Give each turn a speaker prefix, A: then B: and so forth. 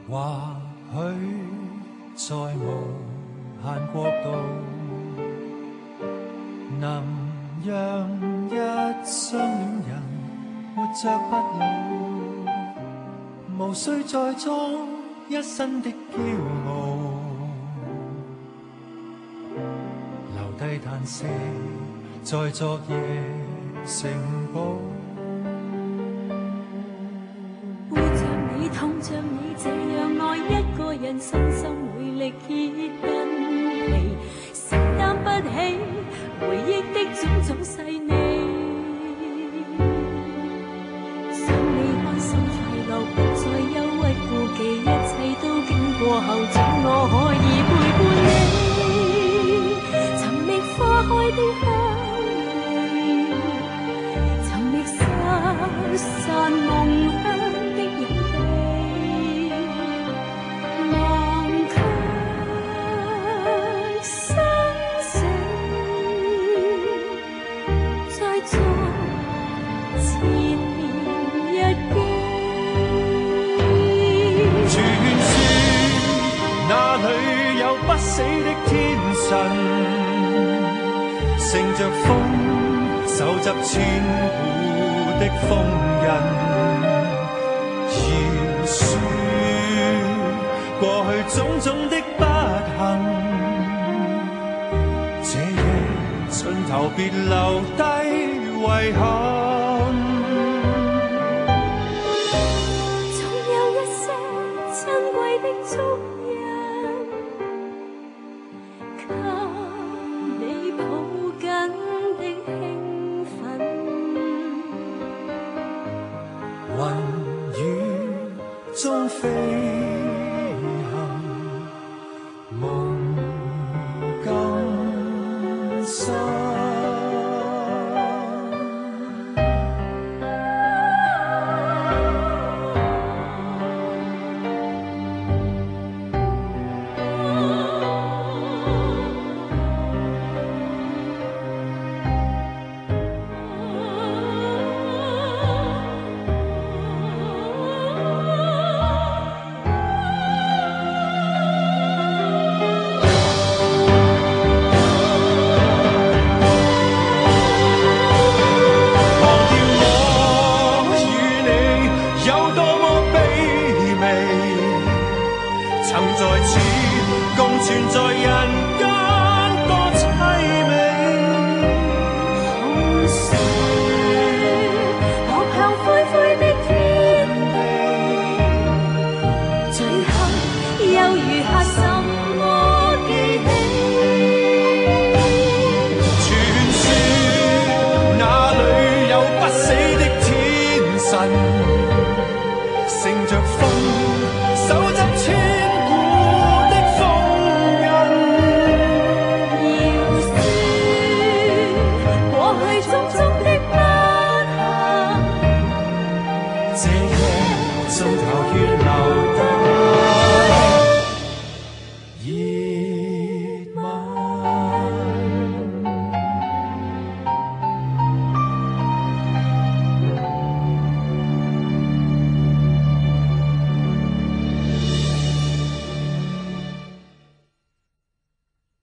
A: 或许在无限国度，能让一雙戀人活着不老，無需再裝一身的驕傲，留低嘆息在昨夜城堡。
B: 背着你，痛着你，這樣愛一個人，身心會力竭筋疲，承擔不起回憶的種種細膩。想你開心快樂，不再憂鬱顧忌，一切都經過後，總我可以陪伴你。尋覓花開的香味，尋覓失散夢鄉的影地，忘卻生死，再做前年日記。
A: 傳說那裏有不死的天神，乘着風，手執千古的鋒刃。言說過去種種的不幸，這夜盡頭別留低遺憾。